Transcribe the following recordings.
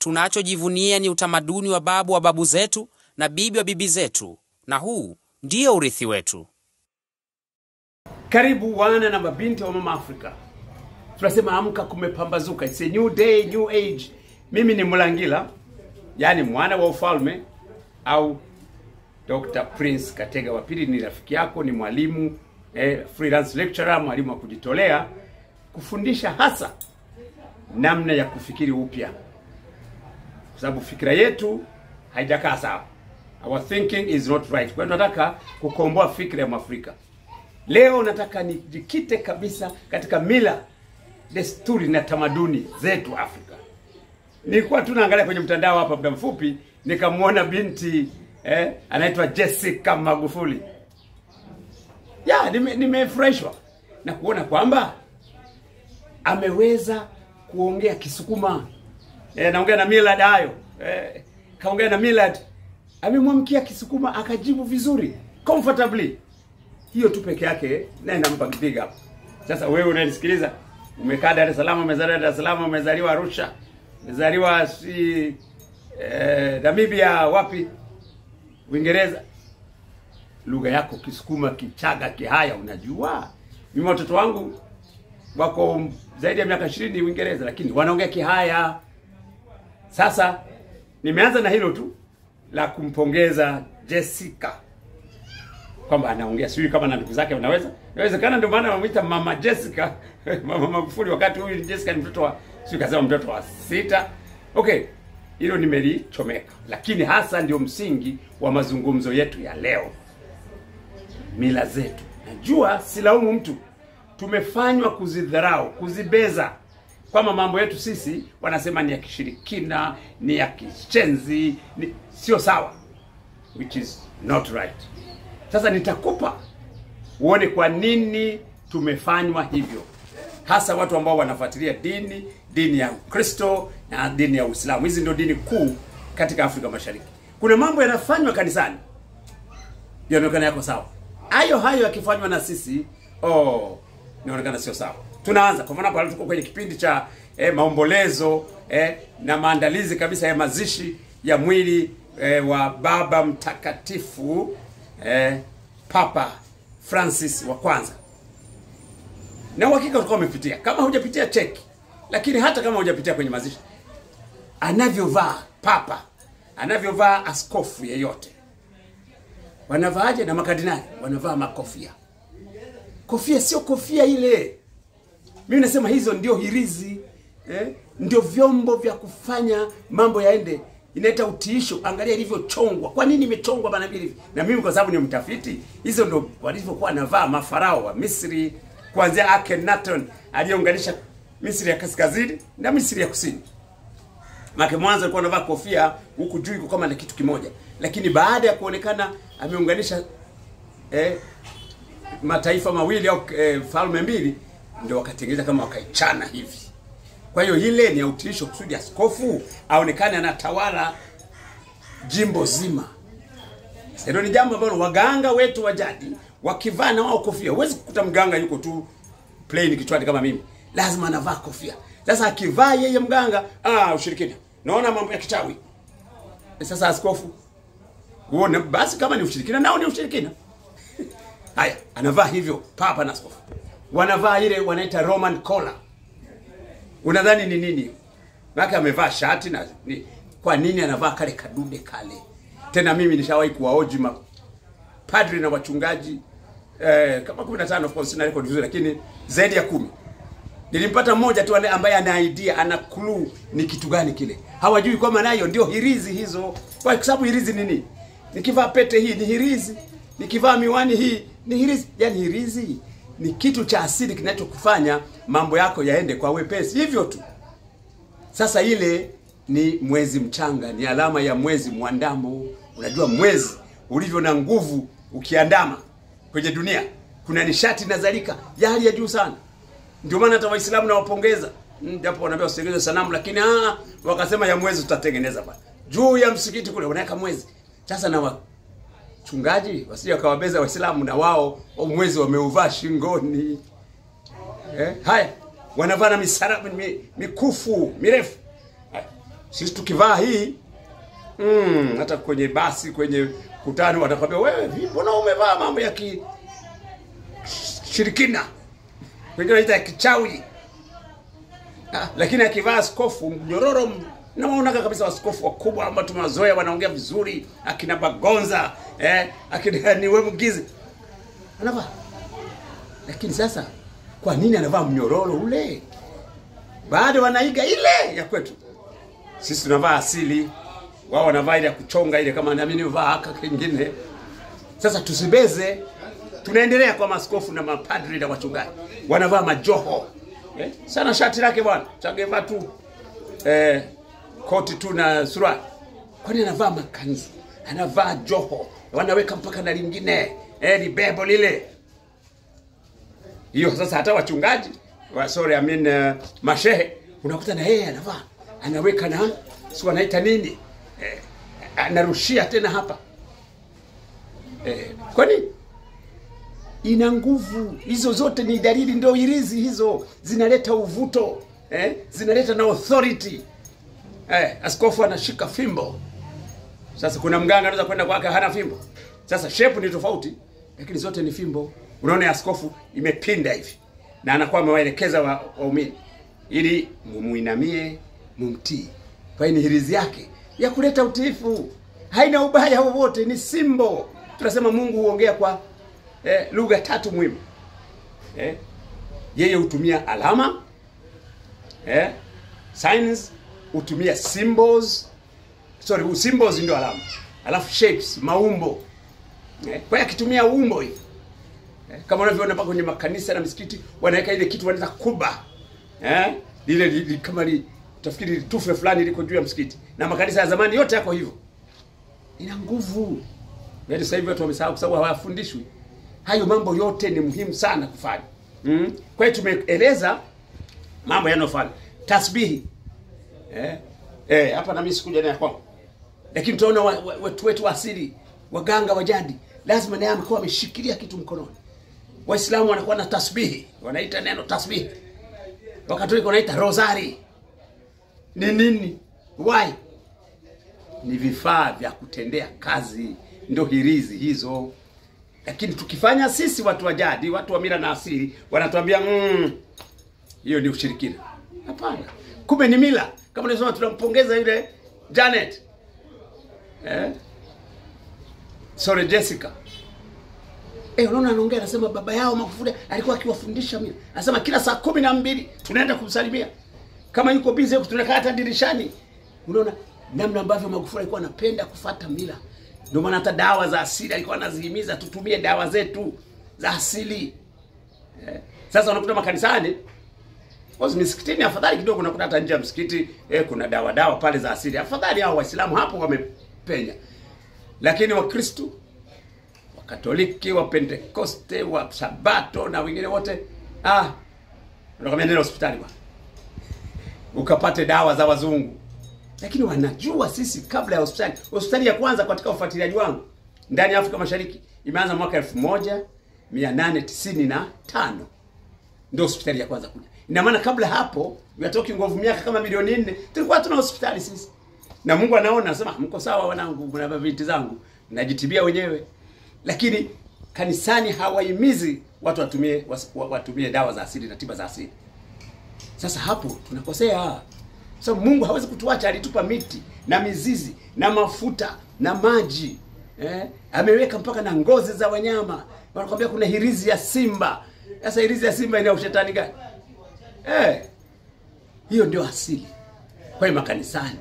Tunachojivunia ni utamaduni wa babu wa babu zetu na bibi wa bibi zetu, na huu ndio urithi wetu. Karibu wana na mabinti wa Mama Africa. Tunasema amka, kumepambazuka. It's a new day, new age. Mimi ni Mulangila, yani mwana wa ufalme, au Dr. Prince Katega wa pili. Ni rafiki yako, ni mwalimu, freelance lecturer, mwalimu wa kujitolea, kufundisha hasa namna ya kufikiri upya. Kwa sababu fikra yetu haijakaa sawa. Our thinking is not right. Kwa hiyo tunataka kukomboa fikra ya Mwafrika. Leo nataka nijikite kabisa katika mila, desturi na tamaduni zetu Afrika. Nilikuwa tunaangalia kwenye mtandao hapa muda mfupi, nikamwona binti anaitwa Jessica Magufuli. Nimefurahishwa na kuona kwamba ameweza kuongea Kisukuma. Naongea na Millard hayo. Kaongea na Millard, amemwamkia Kisukuma akajibu vizuri, comfortably. Hiyo tu peke yake naenda mpa kipiga hapo. Sasa wewe unanisikiliza, umekaa Dar es Salaam, umezaliwa Dar es Salaam, umezaliwa Arusha, umezaliwa Namibia, wapi, Uingereza, lugha yako Kisukuma, Kichaga, Kihaya unajua. Mimi watoto wangu wako zaidi ya miaka 20 Uingereza, lakini wanaongea Kihaya. Sasa nimeanza na hilo tu la kumpongeza Jessica kwamba anaongea, sijui kama na ndugu zake wanaweza. Inawezekana ndio maana wanamuita Mama Jessica, Mama Magufuli, wakati huyu Jessica ni mtoto wa, sijui kasema mtoto wa 6. Okay, hilo nimelichomeka. Lakini hasa ndio msingi wa mazungumzo yetu ya leo. Mila zetu. Najua silaumu mtu. Tumefanywa kuzidharau, kuzibeza. Kwamba mambo yetu sisi wanasema ni ya kishirikina, ni ya kishenzi, sio sawa. Which is not right. Sasa nitakupa uone kwa nini tumefanywa hivyo. Hasa watu ambao wanafuatilia dini ya Ukristo na dini ya Uislamu. Hizi ndio dini kuu katika Afrika Mashariki. Kuna mambo yanafanywa kanisani yanaonekana yako sawa. Hayo yakifanywa na sisi, inaonekana sio sawa. Tunaanza kwa maana pale tuko kwenye kipindi cha maombolezo na maandalizi kabisa ya mazishi ya mwili wa Baba Mtakatifu Papa Francis wa kwanza. Na uhakika utakuwa umepitia. Kama hujapitia cheki. Lakini hata kama hujapitia kwenye mazishi, anavyovaa Papa, anavyovaa askofu yeyote, wanavaaje? Na makardinali wanavaa makofia. Kofia sio kofia ile. Mimi nasema hizo ndio hirizi, ndio vyombo vya kufanya mambo yaende. Inaita utiisho. Angalia ilivyochongwa. Kwa nini imechongwa bana hivi? Na mimi kwa sababu ni mtafiti, hizo ndio walivyokuwa navaa mafarao wa Misri, kuanzia Akhenaton aliyeunganisha Misri ya kaskazini na Misri ya kusini. Maka mwanzo alikuwa anavaa kofia huku juu iko kama na kitu kimoja. Lakini baada ya kuonekana ameunganisha mataifa mawili au falme mbili, ndio wakatengeneza kama wakaichana hivi. Kwa hiyo ile ni utiisho kusudi askofu aonekane anatawala jimbo zima. Hilo ni jambo ambalo waganga wetu wa jadi wakivaa na wao kofia. Huwezi kukuta mganga yuko tu plain kichwani kama mimi. Lazima anavaa kofia. Sasa akivaa yeye mganga, ushirikina. Naona mambo ya kichawi. Sasa askofu, uone basi kama ni ushirikina, nao ni ushirikina. Haya, anavaa hivyo papa na askofu. Wanavaa ile wanaita Roman collar. Unadhani ni nini? Maka amevaa shati na kwa nini anavaa kale kadude kale? Tena mimi nishawahi kuwaoji padri na wachungaji kama 15, of course sina record vizuri, lakini zaidi ya 10. Nilimpata mmoja tu ambaye ana idea, ana clue ni kitu gani kile. Hawajui kwa maana hiyo ndio hirizi hizo. Kwa sababu hirizi nini? Nikivaa pete hii ni hirizi, nikivaa miwani hii ni hirizi. Yaani hirizi ni kitu cha asili kinachokufanya mambo yako yaende kwa wepesi, hivyo tu. Sasa ile ni mwezi mchanga, ni alama ya mwezi mwandamo. Unajua mwezi ulivyo na nguvu ukiandama kwenye dunia, kuna nishati inazalika ya hali ya juu sana. Ndio maana hata Waislamu na wapongeza, japo wanaambia usitengeneze sanamu, lakini wakasema ya mwezi tutatengeneza bwana. Juu ya msikiti kule wanaweka mwezi. Sasa na wachungaji wasije wakawabeza Waislamu na wao mwezi wameuvaa shingoni. Haya, wanavaa na mikufu mirefu. Sisi tukivaa hii hata kwenye basi, kwenye kutano watakwambia wewe mbona umevaa mambo ya shirikina, wengine wanaita kichawi. Lakini akivaa askofu mnyororo, na waonaga kabisa askofu wakubwa ambao tumewazoea wanaongea vizuri, akina Bagonza, akina Niwe Mugizi anavaa. Lakini sasa kwa nini anavaa mnyororo ule? Bado wanaiga ile ya kwetu. Sisi tunavaa asili, wao wanavaa ile ya kuchonga ile kama na mimi nivaa haka kingine. Sasa tusibeze, tunaendelea kwa maskofu na mapadri na wachungaji. Wanavaa majoho. Sana shati lake bwana, changeva tu koti tu na suruali. Kwani anavaa makanzu, anavaa joho, wanaweka mpaka na lingine, libebo lile. Hiyo sasa hata wachungaji, mashehe, unakuta na yeye anavaa, anaweka na si wanaita nini? Anarushia tena hapa. Kwani ina nguvu. Hizo zote ni dalili, ndio irizi hizo zinaleta uvuto, zinaleta na authority. Askofu anashika fimbo. Sasa kuna mganga anaweza kwenda kwake hana fimbo. Sasa shape ni tofauti, lakini zote ni fimbo. Unaona askofu imepinda hivi, na anakuwa amewaelekeza waumini ili mumuinamie, mumtii. Kwa hiyo ni hirizi yake ya kuleta utiifu, haina ubaya wowote, ni simbo. Tunasema Mungu huongea kwa lugha tatu muhimu. Yeye hutumia alama, signs, hutumia symbols. Symbols ndio alama. Alafu shapes, maumbo. Kwa hiyo akitumia umbo hivi, kama unavyoona paka kwenye makanisa na misikiti wanaweka ile kitu wanaita kuba. Lile kama tafikiri tufe fulani liko juu ya msikiti. Na makanisa ya zamani yote yako hivyo. Ina nguvu. Yaani sasa hivi watu wamesahau kwa sababu hawafundishwi. Hayo mambo yote ni muhimu sana kufanya. Kwa hiyo tumeeleza mambo yanayofanya. Tasbihi. Hapa na mimi sikuja na kwako. Lakini tunaona watu wetu asili, waganga wa jadi, lazima naye amekuwa ameshikilia kitu mkononi. Waislamu wanakuwa na tasbihi, wanaita neno tasbihi. Wakatoliki wanaita rosari. Ni nini? Why? Ni vifaa vya kutendea kazi, ndio hirizi hizo. Lakini tukifanya sisi watu wa jadi, watu wa mila na asili, wanatuambia hiyo ni ushirikina. Hapana. Kumbe ni mila. Kama unasema tunampongeza yule Janet. Jessica. Unaona anaongea, anasema baba yao Magufuli alikuwa akiwafundisha mila. Anasema kila saa 12 tunaenda kumsalimia. Kama yuko busy tunakaa hata dirishani. Unaona namna ambavyo Magufuli alikuwa anapenda kufuata mila. Ndio maana hata dawa za asili alikuwa anazihimiza tutumie dawa zetu za asili. Sasa unakuta makanisani, misikitini afadhali kidogo, unakuta hata nje ya msikiti kuna dawa pale za asili. Afadhali hao Waislamu hapo wamepenya. Lakini Wakristo, Wakatoliki, wa Pentekoste, wa Sabato na wengine wote unakwambia nenda hospitali bwana, ukapate dawa za wazungu. Lakini wanajua sisi kabla ya hospitali ya kwanza katika ufuatiliaji wangu ndani ya Afrika Mashariki imeanza mwaka 1895. Ndio hospitali ya kwanza kuja. Ina maana kabla hapo, we are talking of miaka kama milioni 4, tulikuwa tuna hospitali sisi. Na Mungu anaona, anasema mko sawa wanangu, na binti zangu, najitibia wenyewe. Lakini kanisani hawahimizi watu watumie dawa za asili na tiba za asili. Sasa hapo tunakosea. Sasa Mungu hawezi kutuacha, alitupa miti na mizizi na mafuta na maji. Ameweka mpaka na ngozi za wanyama. Wanakuambia kuna hirizi ya simba. Sasa hirizi ya simba ina ushetani gani? Hiyo ndio asili. Kwa hiyo makanisani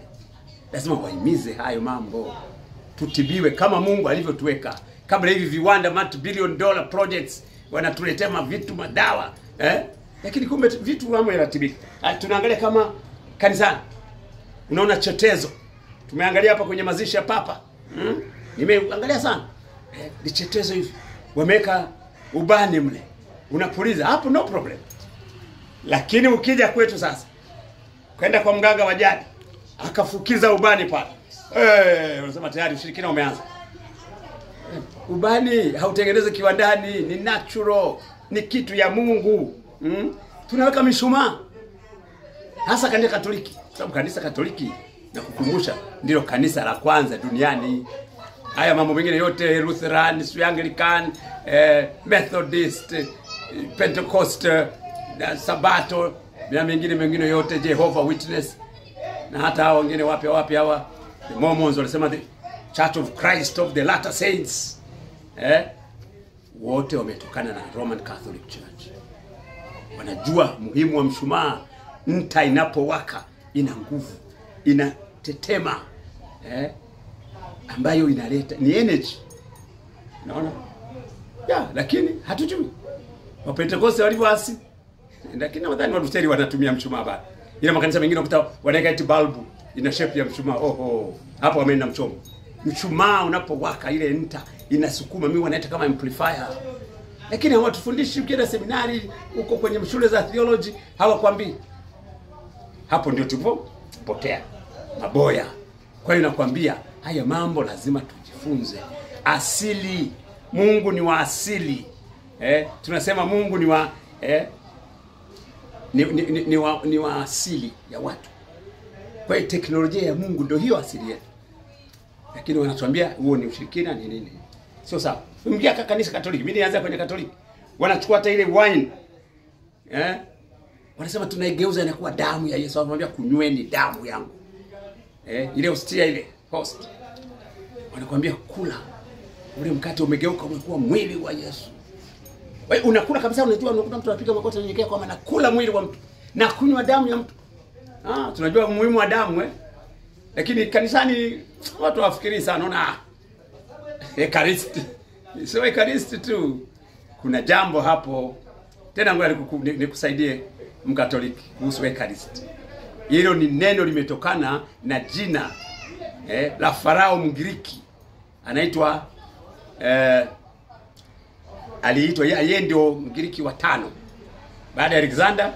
lazima wahimize hayo mambo. Tutibiwe kama Mungu alivyotuweka. Kabla hivi viwanda multi-billion dollar projects wanatuletea mavitu, madawa, lakini kumbe vitu mambo yanatibika. Tunaangalia kama kanisani. Unaona chetezo. Tumeangalia hapa kwenye mazishi ya papa. Nimeangalia sana. Ni chetezo hivi. Wameka ubani mle. Unapuliza hapo, no problem. Lakini ukija kwetu sasa, kwenda kwa mganga wa jadi, akafukiza ubani pale. Unasema tayari ushirikina umeanza. Ubani hautengenezwi kiwandani, ni natural, ni kitu ya Mungu. Tunaweka mishumaa. Hasa kanisa Katoliki. Sababu kanisa Katoliki Na kukumbusha ndilo kanisa la kwanza duniani. Haya mambo mengine yote Lutheran, Anglican, Methodist, Pentecost, Sabato na mengine yote, Jehovah Witness na hata hao wengine wapi hawa the Mormons wanasema the Church of Christ of the Latter Saints. Wote wametokana na Roman Catholic Church. Wanajua muhimu wa mshumaa. Nta inapowaka ina nguvu, inatetema, ambayo inaleta ni energy. Unaona? Lakini hatujui. Wa Pentecoste walivyoasi. Lakini nadhani Walutheri wanatumia mshumaa bado. Ila makanisa mengine ukuta wanaweka eti bulb ina shape ya mshumaa. Hapo wameenda mchomo. Mshumaa unapowaka ile nta inasukuma, mimi wanaita kama amplifier. Lakini hawatufundishi. Ukienda seminari uko kwenye shule za theology hawakwambii. Hapo ndio tupo potea maboya. Kwa hiyo nakwambia haya mambo lazima tujifunze. Asili, Mungu ni wa asili. Tunasema Mungu ni wa ni wa asili ya watu. Kwa hiyo teknolojia ya Mungu ndio hiyo asili yetu. Lakini wanatuambia huo ni ushirikina ni nini? Sio sawa. Ingia kanisa Katoliki. Mimi nianza kwenye Katoliki. Wanachukua hata ile wine. Wanasema tunaigeuza inakuwa damu ya Yesu. Wanamwambia kunyweni damu yangu. Ile hostia ile host. Wanakuambia kula. Ule mkate umegeuka umekuwa mwili wa Yesu. Wewe unakula kabisa, unajua unakuta mtu anapiga magoti anyenyekea kwa maana kula mwili wa mtu na kunywa damu ya mtu. Tunajua umuhimu wa damu lakini kanisani watu wafikiri sana unaona Ekaristi. Sio Ekaristi tu. Kuna jambo hapo. Tena ngoja nikusaidie Mkatoliki kuhusu Ekaristi. Hilo ni neno limetokana na jina la Farao Mgiriki. Anaitwa aliitwa yeye ndio Mgiriki wa 5 baada ya Alexander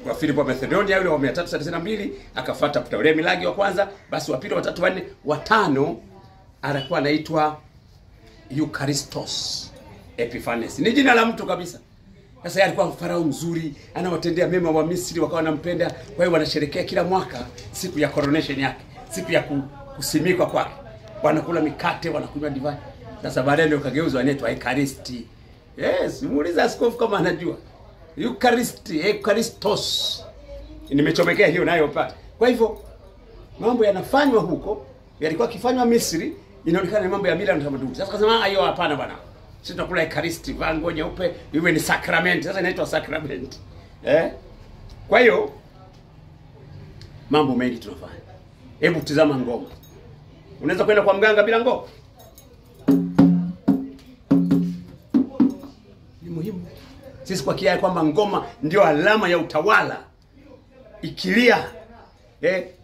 wa Filipo Macedonia yule wa 332 akafuata Ptolemy Lagi wa kwanza, basi wa pili, wa 3, wa 4, wa 5 alikuwa anaitwa Eucharistos Epiphanes. Ni jina la mtu kabisa. Sasa yeye alikuwa farao mzuri, anawatendea mema wa Misri, wakawa wanampenda. Kwa hiyo wanasherehekea kila mwaka siku ya coronation yake, siku ya kusimikwa kwake. Wanakula mikate, wanakunywa divai. Sasa baadaye ndio kageuzwa anaitwa Ekaristi. Yes, muuliza askofu kama anajua. Eucharisti, Eucharistos. Nimechomekea hiyo nayo pale. Kwa hivyo mambo yanafanywa huko, yalikuwa kifanywa Misri, inaonekana ni mambo ya mila na tamaduni. Sasa kasema hiyo hapana bwana. Sisi tunakula Ekaristi, vango nyeupe, iwe ni sacrament. Sasa inaitwa sacrament. Kwa hiyo mambo mengi tunafanya. Hebu tazama ngoma. Unaweza kwenda kwa mganga bila ngoma? Ni muhimu. Sisi kwa kiasi kwamba ngoma ndio alama ya utawala. Ikilia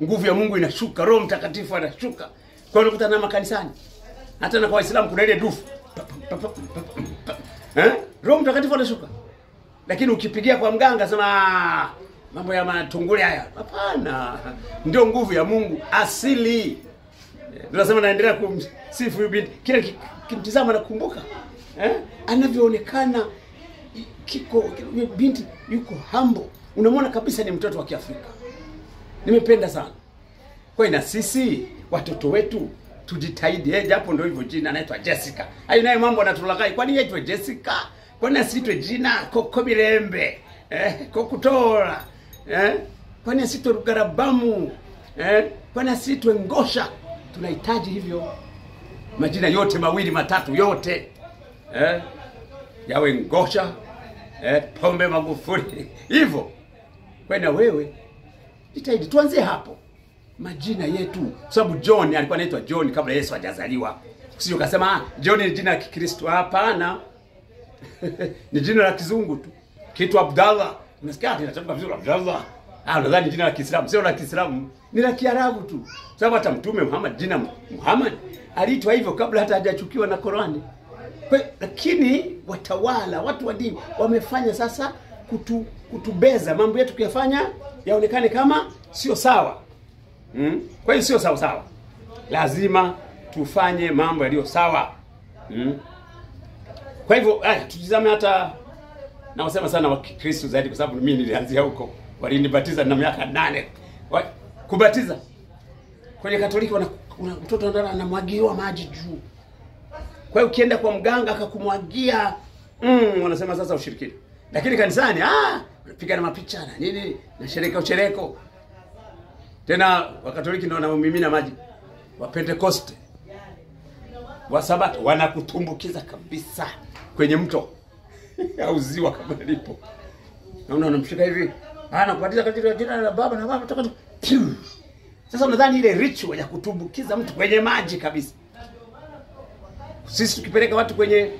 nguvu ya Mungu inashuka, Roho Mtakatifu anashuka. Kwa hiyo unakutana makanisani. Hata na kwa Waislamu kuna ile dufu. Roho Mtakatifu anashuka. Lakini ukipigia kwa mganga sema mambo ya matunguli haya. Hapana. Ndio nguvu ya Mungu asili. Tunasema naendelea kumsifu huyu binti. Kila kimtizama nakumbuka. Anavyoonekana binti yuko humble. Unamwona kabisa ni mtoto wa Kiafrika. Nimependa sana. Kwa hiyo na sisi watoto wetu tujitahidi. Japo ndio hivyo jina anaitwa Jessica. Hayo naye mambo anatulagai. Kwa nini aitwe Jessica? Kwa nini asiitwe jina Kokobirembe? Kokutora. Kwa nini asiitwe Rugarabamu? Kwa nini asiitwe Ngosha? Tunahitaji hivyo. Majina yote mawili matatu yote. Yawe Ngosha, Pombe Magufuli. Hivyo. Kwa na wewe jitahidi tuanze hapo. Majina yetu. Sababu John alikuwa anaitwa John kabla Yesu hajazaliwa. Sio ukasema John ni jina la Kikristo. Hapana. Ni jina la kizungu tu. Kitu Abdallah. Unasikia inatamka vizuri Abdallah. Unadhani jina la Kiislamu? Sio la Kiislamu. Ni la Kiarabu tu. Sababu hata Mtume Muhammad jina Muhammad aliitwa hivyo kabla hata hajachukiwa na Qur'ani. Lakini watawala, watu wa dini wamefanya sasa kutubeza mambo yetu kuyafanya yaonekane kama sio sawa. Kwa hiyo sio sawa sawa. Lazima tufanye mambo yaliyo sawa. Kwa hivyo tutizame hata na wasema sana wa Kristo zaidi kwa sababu mimi nilianzia huko. Walinibatiza na miaka 8. Kubatiza kwenye Katoliki mtoto ndana anamwagiwa maji juu. Kwa hiyo ukienda kwa mganga akakumwagia, wanasema sasa ushirikina. Lakini kanisani unapiga na mapicha na nini na chereko. Tena Wakatoliki ndio wanaomimina maji. Wa Pentecoste, wa Sabato wanakutumbukiza kabisa kwenye mto au ziwa kama lipo. Naona unamshika hivi, anakubatiza katika jina la Baba na Baba takatifu. Sasa unadhani ile ritual ya kutumbukiza mtu kwenye maji kabisa. Sisi tukipeleka watu kwenye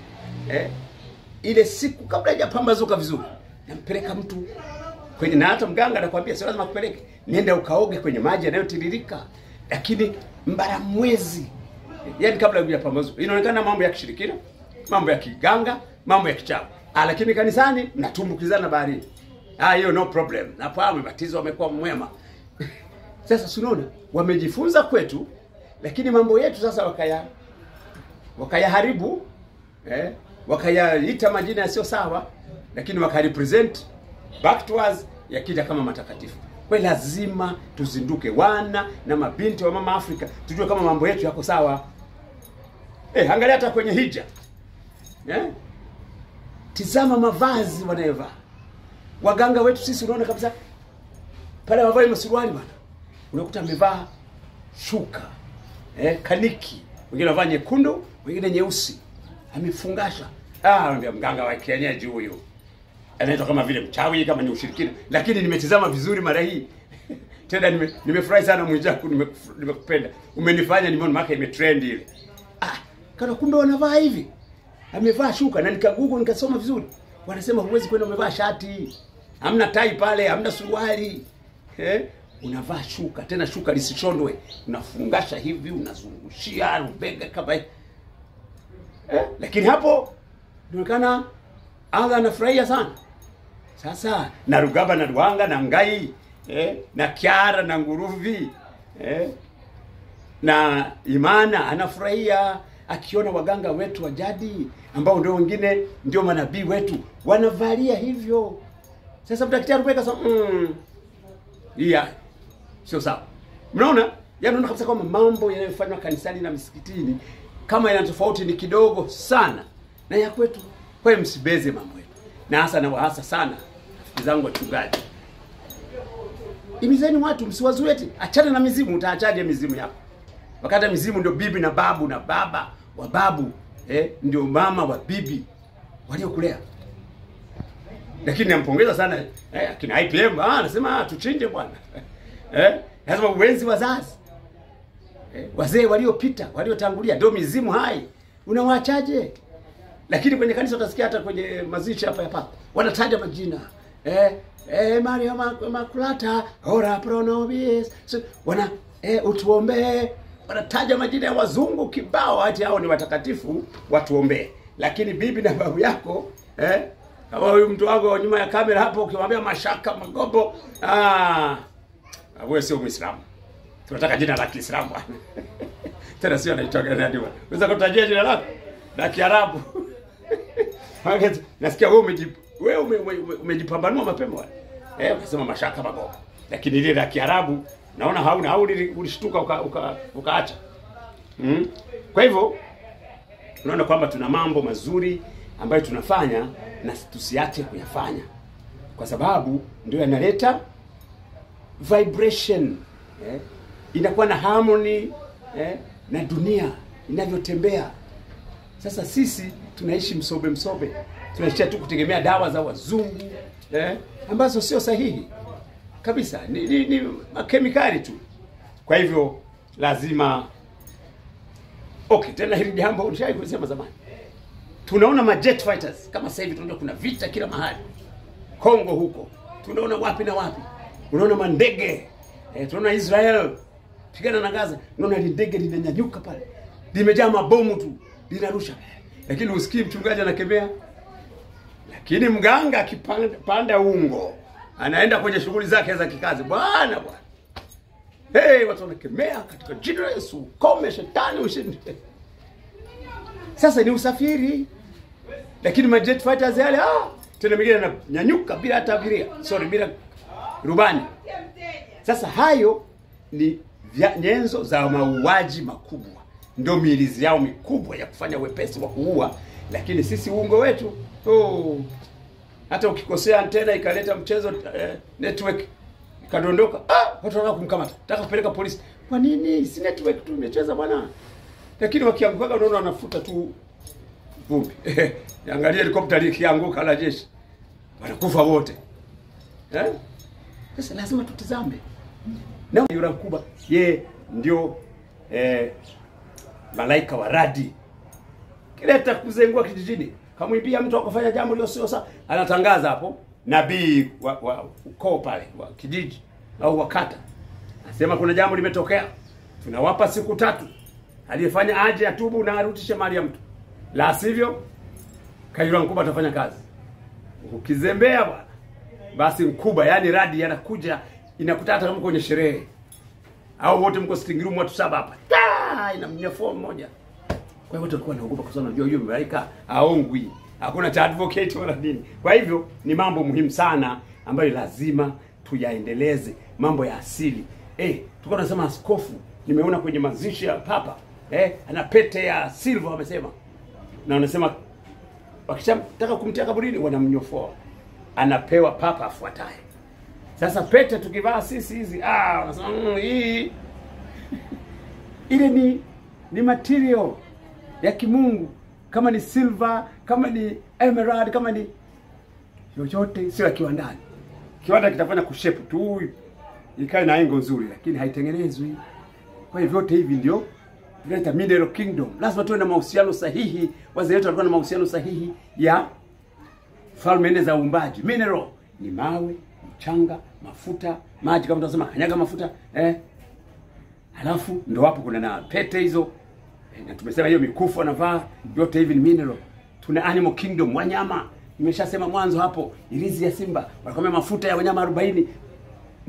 ile siku kabla haijapambazuka vizuri, nampeleka mtu kwenye, na hata mganga anakuambia sio lazima kupeleke, nenda ukaoge kwenye maji yanayotiririka, lakini Mbaramwezi, yani kabla hujapambazuka. Inaonekana mambo ya kishirikina, mambo ya kiganga, mambo ya kichawi. Lakini kanisani mnatumbukizana baharini. Hiyo no problem. Na kwa wamebatizo wamekuwa mwema. Sasa unaona wamejifunza kwetu, lakini mambo yetu sasa wakayaharibu, wakayaita majina yasiyo sawa, lakini wakarepresent back to us yakija kama matakatifu. Kwa lazima tuzinduke, wana na mabinti wa mama Afrika, tujue kama mambo yetu yako sawa. Angalia hata kwenye hija. Tizama mavazi wanayovaa. Waganga wetu sisi unaona kabisa pale wavai masuruali bwana. Unakuta amevaa shuka, kaniki, wengine wavaa nyekundu, wengine nyeusi. Amefungasha. Anambia mganga wa kienyeji huyu. Anaitwa kama vile mchawi, kama ni ushirikina. Lakini nimetizama vizuri mara hii. Tena nimefurahi sana Mwijaku, nimekupenda. Umenifanya nimeona maka imetrend ile. Kana kumbe wanavaa hivi. Amevaa shuka na nikagugu nikasoma vizuri. Wanasema huwezi kwenda umevaa shati. Hamna tai pale, hamna suruali. Unavaa shuka, tena shuka lisishondwe. Unafungasha hivi, unazungushia ubega kama lakini hapo inaonekana anga anafurahia sana. Sasa na Rugaba na Ruanga na Ngai, na Kiara na Nguruvi, na Imana anafurahia akiona waganga wetu wa jadi ambao ndio wengine ndio manabii wetu wanavalia hivyo. Sasa daktari kuweka sio sawa. Mnaona? Unaona kabisa kama mambo yanayofanywa kanisani na misikitini kama yana tofauti ni kidogo sana na ya kwetu. Kwa hiyo msibeze mambo yetu. Na hasa na wahasa sana rafiki zangu wachungaji. Imizeni watu, msiwazuete. Achana na mizimu, utaachaje mizimu yako? Wakati mizimu ndio bibi na babu na baba wa babu, ndio mama wa bibi waliokulea. Lakini nampongeza sana akina IPM, anasema tuchinje bwana. Lazima uenzi wazazi. Wazee waliopita, waliotangulia ndio mizimu hai. Unawaachaje? Lakini kwenye kanisa utasikia hata kwenye mazishi hapa wanataja majina. Maria Makulata, ora pro nobis. Wana utuombee. Wanataja majina ya wazungu kibao, hati hao ni watakatifu, watuombee. Lakini bibi na babu yako, kama huyu mtu wako nyuma ya kamera hapo ukimwambia Mashaka Magobo, wewe sio Muislamu. Tunataka jina la Kiislamu bwana. Tena sio anaitwa gani bwana. Unaweza kutajia jina lako la Kiarabu. Nasikia wewe umejipambanua mapema bwana. Unasema Mashaka Magobo. Lakini ile la Kiarabu naona hauna au ulishtuka ukaacha. Kwa hivyo unaona kwamba tuna mambo mazuri ambayo tunafanya na tusiache kuyafanya. Kwa sababu ndio yanaleta vibration. Inakuwa na harmony na dunia inavyotembea. Sasa sisi tunaishi msobe. Tunaishi tu kutegemea dawa za wazungu ambazo sio sahihi kabisa, ni kemikali tu. Kwa hivyo lazima tena hili jambo ulishawahi kusema zamani. Tunaona ma jet fighters kama sasa hivi tunaona kuna vita kila mahali. Kongo huko. Tunaona wapi na wapi. Unaona mandege. Tunaona Israel pigana na Gaza. Unaona ndege linanyanyuka pale. Limejaa mabomu tu, linarusha. Lakini usikii mchungaji anakemea. Lakini mganga akipanda ungo, anaenda kwenye shughuli zake za kikazi. Bwana. Watu wanakemea katika jina la Yesu, kome shetani ushinde. Sasa ni usafiri. Lakini ma jet fighters yale tena mingine ananyanyuka bila hata abiria. Bila rubani. Sasa hayo ni nyenzo za mauaji makubwa, ndio miilizi yao mikubwa ya kufanya wepesi wa kuua. Lakini sisi uongo wetu, hata ukikosea antena ikaleta mchezo network ikadondoka, watu wanataka kumkamata, nataka kupeleka polisi. Kwa nini? Si network tu imecheza bwana. Lakini wakianguka unaona wanafuta tu vumbi. Angalia helikopta likianguka la jeshi, wanakufa wote. Sasa lazima tutazame. Na yule mkubwa ye ndio malaika wa radi. Kileta kuzengua kijijini, kamwibia mtu akafanya jambo lilo sio sawa, anatangaza hapo nabii wa ukoo pale wa kijiji au wakata. Anasema kuna jambo limetokea. Tunawapa siku 3. Aliyefanya aje atubu na arudishe mali ya mtu. La sivyo Kayura mkubwa atafanya kazi. Ukizembea bwana, basi mkubwa yani radi yanakuja inakuta hata kama kwenye sherehe. Au wote mko sitting room watu 7 hapa. Inamnya form moja. Kwa hivyo tutakuwa naogopa kwa sababu unajua hiyo malaika aongwi. Hakuna cha advocate wala nini. Kwa hivyo ni mambo muhimu sana ambayo lazima tuyaendeleze, mambo ya asili. Tulikuwa tunasema askofu, nimeona kwenye mazishi ya papa, ana pete ya silver wamesema. Na wanasema wakishataka kumtia kaburini wanamnyofoa. Anapewa papa afuataye. Sasa pete tukivaa sisi hizi, wanasema hii ile ni material ya kimungu, kama ni silver, kama ni emerald, kama ni yoyote sio ya kiwandani. Kiwanda kitafanya kushape tu ikae na engo nzuri, lakini haitengenezwi. Kwa hivyo vyote hivi ndio tunaita mineral kingdom. Lazima tuwe na mahusiano sahihi. Wazee wetu walikuwa na mahusiano sahihi ya falme nne za uumbaji. Mineral ni mawe, mchanga, mafuta, maji kama tunasema kanyaga mafuta, Halafu ndio hapo kuna na pete hizo. Na tumesema hiyo mikufu anavaa, yote hivi ni mineral. Tuna animal kingdom, wanyama. Nimeshasema mwanzo hapo, ilizi ya simba, wanakomea mafuta ya wanyama 40.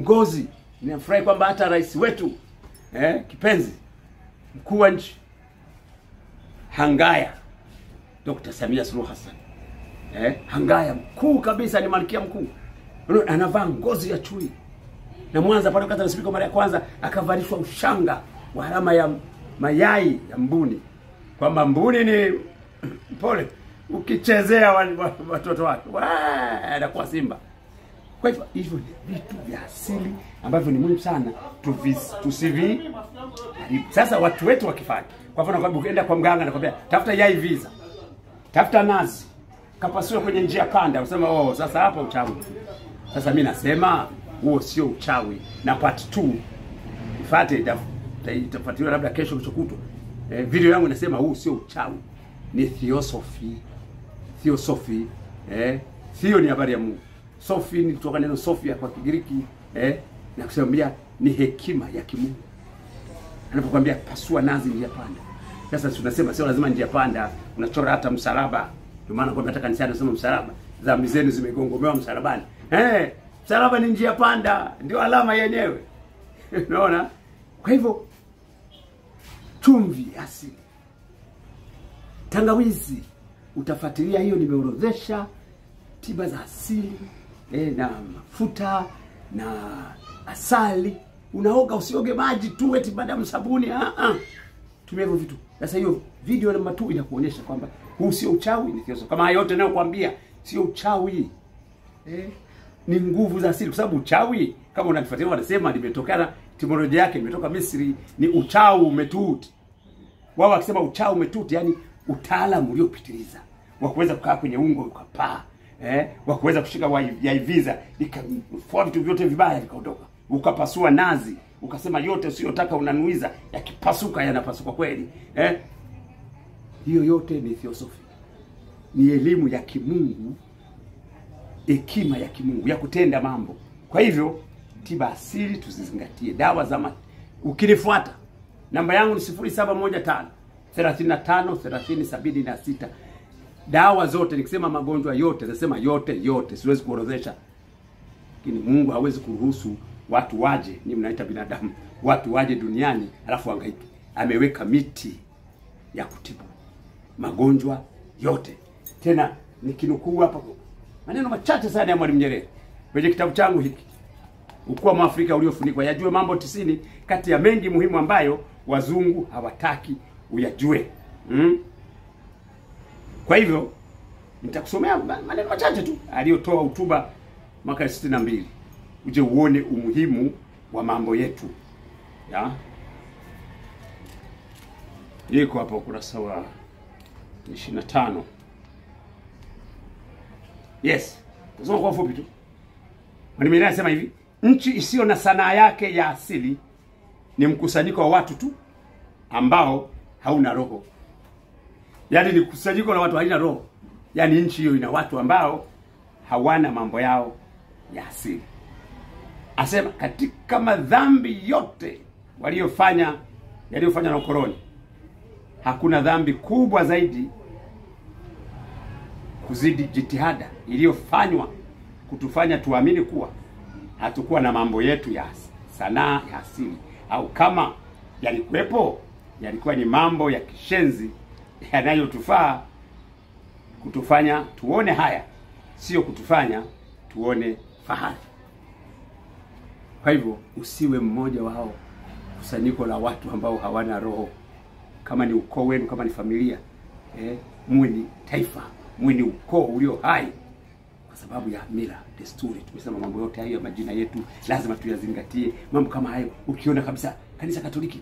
Ngozi, ninafurahi kwamba hata rais wetu kipenzi mkuu wa nchi Hangaya Dr. Samia Suluhu Hassan, Hangaya mkuu kabisa, ni malkia mkuu, anavaa ngozi ya chui. Na Mwanza pale wakati anasifika mara ya kwanza akavalishwa ushanga wa alama ya mayai ya mbuni, kwamba mbuni ni pole ukichezea watoto wake anakuwa simba. Kwa hivyo hivyo ni vitu vya asili ambavyo ni muhimu sana tusivi. Sasa watu wetu wakifanya, kwa mfano kwamba ukienda kwa mganga anakuambia tafuta yai visa, tafuta nazi, kapasua kwenye njia panda, unasema sasa hapa uchawi. Sasa mimi nasema huo sio uchawi, na part 2 ifuate, itafuatiwa labda kesho kutwa. Video yangu inasema huu sio uchawi, ni theosophy. Theo ni habari ya Mungu. Sophie ni kutoka neno Sophia kwa Kigiriki, na kusema ni hekima ya kimungu. Anapokuambia pasua nazi njia panda. Sasa tunasema sio lazima njia panda, unachora hata msalaba. Ndio maana kwa nataka kanisani nasema msalaba, dhambi zenu zimegongomewa msalabani. Msalaba ni njia panda, ndio alama yenyewe. Unaona? Kwa hivyo chumvi asili, tangawizi, utafuatilia hiyo nimeorodhesha, tiba za asili, na mafuta na asali. Unaoga usioge maji tu eti baada sabuni, tumia hivyo vitu. Sasa hiyo video namba 2 inakuonyesha kwamba huu sio uchawi, ni theosophy. Kama yote nayo kuambia sio uchawi, ni nguvu za asili. Kwa sababu uchawi kama unanifuatilia wanasema limetokana, etimolojia yake imetoka Misri, ni uchawi umetuti. Wao wakisema uchawi umetuti, yani utaalamu uliopitiliza wa kuweza kukaa kwenye ungo ukapaa, wa kuweza kushika yaiviza ikafua vitu vyote vibaya vikaondoka, ukapasua nazi ukasema yote usiyotaka unanuiza, yakipasuka yanapasuka kweli. Hiyo yote ni theosophy, ni elimu ya kimungu, hekima ya kimungu ya kutenda mambo. Kwa hivyo tiba asili tuzizingatie. Dawa za ukinifuata, namba yangu ni 0715 35 30 76. Dawa zote, nikisema magonjwa yote nasema yote, siwezi kuorodhesha. Lakini Mungu hawezi kuruhusu watu waje, ni mnaita binadamu, watu waje duniani alafu hangaike. Ameweka miti ya kutibu magonjwa yote. Tena nikinukuu hapa maneno machache sana ya Mwalimu Nyerere kwenye kitabu changu hiki, ukuu wa Mwafrika uliofunikwa, yajue mambo 90 kati ya mengi muhimu ambayo wazungu hawataki uyajue. Kwa hivyo nitakusomea maneno machache tu aliyotoa hotuba mwaka 62 uje uone umuhimu wa mambo yetu. Ya iko hapo ukurasa wa 25. Yes, tusome kwa ufupi tu. Mwalimu anasema hivi: nchi isiyo na sanaa yake ya asili ni mkusanyiko wa watu tu ambao hauna roho. Yaani ni kusanyiko la watu haina roho. Yaani nchi hiyo ina watu ambao hawana mambo yao ya asili. Asema katika madhambi yote yaliyofanywa na ukoloni, hakuna dhambi kubwa zaidi kuzidi jitihada iliyofanywa kutufanya tuamini kuwa hatakuwa na mambo yetu ya sanaa ya asili, au kama yalikuwepo yalikuwa ni mambo ya kishenzi yanayotufaa kutufanya tuone haya, sio kutufanya tuone fahari. Kwa hivyo usiwe mmoja wao kusanyiko la watu ambao hawana roho. Kama ni ukoo wenu, kama ni familia, muwe ni taifa, muwe ni ukoo ulio hai kwa sababu ya mila, desturi. Tumesema mambo yote hayo ya majina yetu lazima tuyazingatie. Mambo kama hayo ukiona kabisa kanisa Katoliki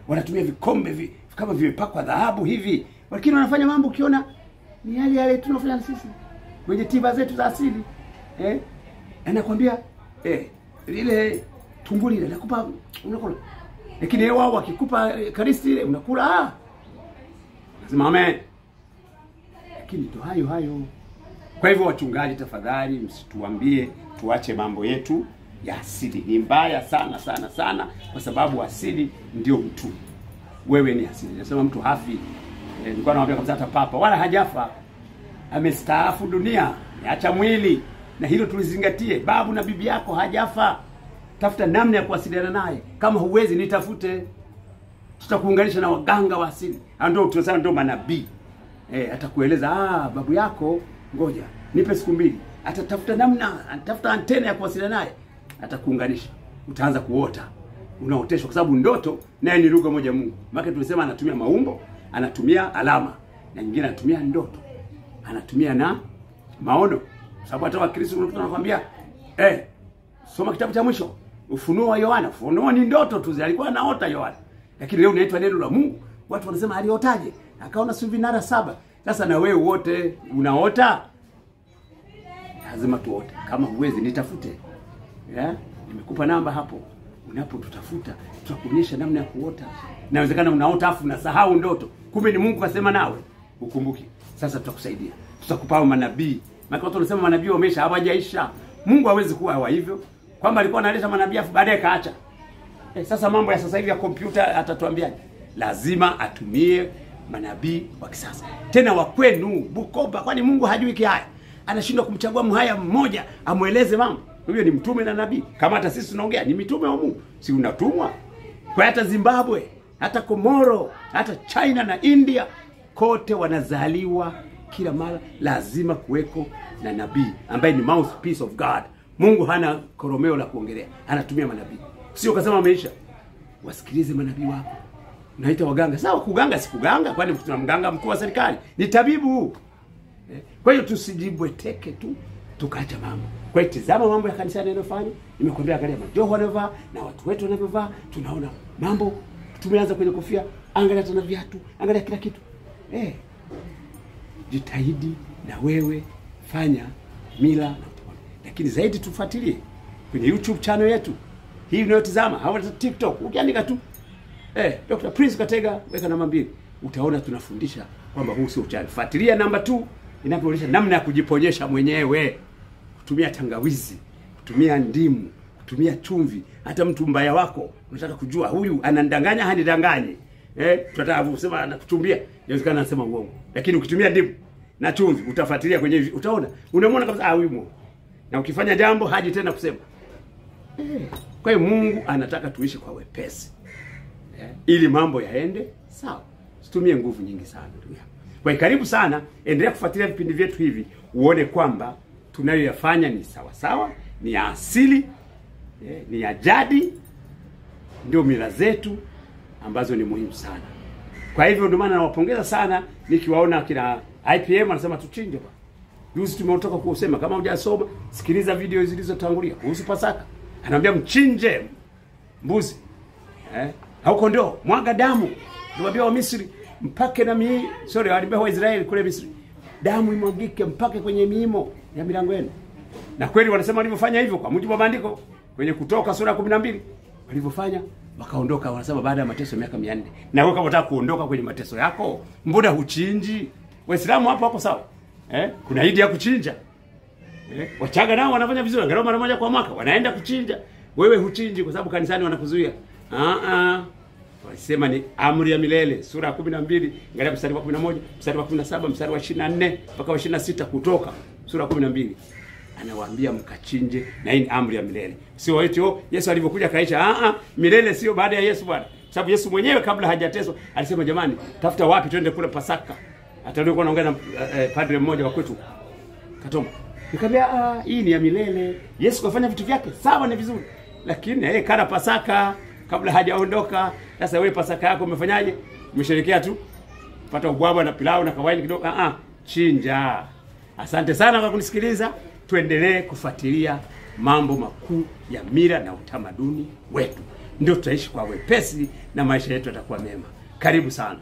wanatumia vikombe kama vimepakwa dhahabu hivi, lakini wanafanya mambo ukiona ni yale tunafanya sisi kwenye tiba zetu za asili. Anakuambia lile tumbuli ile nakupa unakula, lakini wao wakikupa karisti ile unakula. Nasema amen. Lakini ndo hayo. Kwa hivyo wachungaji, tafadhali msituambie tuache mambo yetu ya asili. Ni mbaya sana sana sana, kwa sababu asili ndio mtu. Wewe ni asili. Nasema mtu hafi. Nilikuwa naambia kabisa hata papa wala hajafa. Amestaafu dunia, acha mwili. Na hilo tulizingatie. Babu na bibi yako hajafa. Tafuta namna ya kuwasiliana naye. Kama huwezi nitafute. Tutakuunganisha na waganga wa asili. Ndio tunasema ndio manabii. Atakueleza babu yako ngoja nipe siku 2. Atatafuta namna, atafuta antena ya kuwasiliana naye. Atakuunganisha. Utaanza kuota. Unaoteshwa kwa sababu ndoto naye ni lugha moja Mungu. Maana tulisema anatumia maumbo, anatumia alama, na nyingine anatumia ndoto. Anatumia na maono. Sababu hata Wakristo wanakuambia soma kitabu cha mwisho, Ufunuo wa Yohana. Ufunuo ni ndoto tu, alikuwa anaota Yohana. Lakini leo unaitwa neno la Mungu. Watu wanasema aliotaje? Akaona vinara 7. Sasa na wewe wote unaota? Lazima tuote. Kama huwezi nitafute. Nimekupa namba hapo. Unapotutafuta tutakuonyesha namna ya kuota. Inawezekana unaota afu unasahau ndoto. Kumbe ni Mungu kasema nawe. Ukumbuki. Sasa tutakusaidia. Tutakupa manabii. Maana watu wanasema manabii wamesha hawajaisha. Mungu hawezi kuwa hawa hivyo. Kwamba alikuwa analeta manabii afu baadaye kaacha. Sasa mambo ya sasa hivi ya kompyuta atatuambiaje? Lazima atumie manabii wa kisasa. Tena wa kwenu Bukoba, kwani Mungu hajui kihaya? Anashindwa kumchagua mhaya mmoja amueleze mambo. Huyo ni mtume na nabii. Kama hata sisi tunaongea ni mitume wa Mungu. Si unatumwa? Kwa hata Zimbabwe, hata Komoro, hata China na India, kote wanazaliwa kila mara lazima kuweko na nabii ambaye ni mouthpiece of God. Mungu hana koromeo la kuongelea. Anatumia manabii. Sio kasema ameisha. Wasikilize manabii wako. Naita waganga. Sawa, kuganga si kuganga, kwani tuna mganga mkuu wa serikali. Ni tabibu. Kwa hiyo tusijibweteke tu tukaacha mambo. Kwa hiyo tazama mambo ya kanisa yanayofanya. Nimekuambia angalia majoho wanavaa na watu wetu wanavyovaa, tunaona mambo. Tumeanza kwenye kofia, angalia tena viatu, angalia kila kitu. Jitahidi na wewe fanya mila na utamaduni. Lakini zaidi tufuatilie kwenye YouTube channel yetu. Hii unayotazama, au TikTok, ukiandika tu Dr. Prince Katega weka namba 2, utaona tunafundisha kwamba huu sio uchawi. Fuatilia namba 2 inapoonyesha namna ya kujiponyesha mwenyewe. Kutumia tangawizi, kutumia ndimu, kutumia chumvi. Hata mtu mbaya wako unataka kujua huyu anandanganya hanidanganye. Tunataka kusema anakuchumbia, inawezekana anasema uongo. Lakini ukitumia ndimu na chumvi utafuatilia kwenye utaona. Unamwona kabisa huyu Mungu. Na ukifanya jambo haji tena kusema. Kwa hiyo Mungu anataka tuishi kwa wepesi. Ili mambo yaende sawa. Situmie nguvu nyingi sana ndugu yangu. Kwa hiyo karibu sana, endelea kufuatilia vipindi vyetu hivi uone kwamba tunayoyafanya ni sawa sawa, ni ya asili ni ya jadi, ndio mila zetu ambazo ni muhimu sana. Kwa hivyo ndio maana nawapongeza sana nikiwaona kina IPM anasema tuchinje bwana. Juzi tumetoka kusema kama hujasoma sikiliza video zilizotangulia kuhusu Pasaka. Anaambia mchinje mbuzi. Au kondoo, mwaga damu. Niwaambia wa Misri mpake na waliambia wa Israeli kule Misri. Damu imwagike mpake kwenye miimo ya milango yenu. Na kweli wanasema walivyofanya hivyo kwa mujibu wa maandiko kwenye Kutoka sura 12. Walivyofanya wakaondoka, wanasema baada ya mateso miaka 400. Na wewe kama unataka kuondoka kwenye mateso yako, mbona huchinji? Waislamu hapo hapo sawa. Kuna idi ya kuchinja. Wachaga nao wanafanya vizuri, angalau mara moja kwa mwaka wanaenda kuchinja. Wewe huchinji kwa sababu kanisani wanakuzuia. Walisema ni amri ya milele, sura 12, angalia mstari wa 11, mstari wa 17, mstari wa 24 mpaka wa 26 Kutoka sura 12. Anawaambia mkachinje, na hii ni amri ya milele. Sio eti Yesu alivyokuja kaisha. Milele sio baada ya Yesu bwana. Sababu Yesu mwenyewe kabla hajateswa alisema jamani, tafuta wapi twende kule Pasaka. Hata ndio naongea na padre mmoja wa kwetu Katoma. Nikamwambia hii ni ya milele. Yesu kafanya vitu vyake sawa, ni vizuri. Lakini kana Pasaka kabla hajaondoka. Sasa wewe Pasaka yako umefanyaje? Umesherekea tu pata ubwabwa na pilau na kawaini kidogo. Chinja. Asante sana kwa kunisikiliza. Tuendelee kufuatilia mambo makuu ya mila na utamaduni wetu. Ndio tutaishi kwa wepesi na maisha yetu yatakuwa mema. Karibu sana.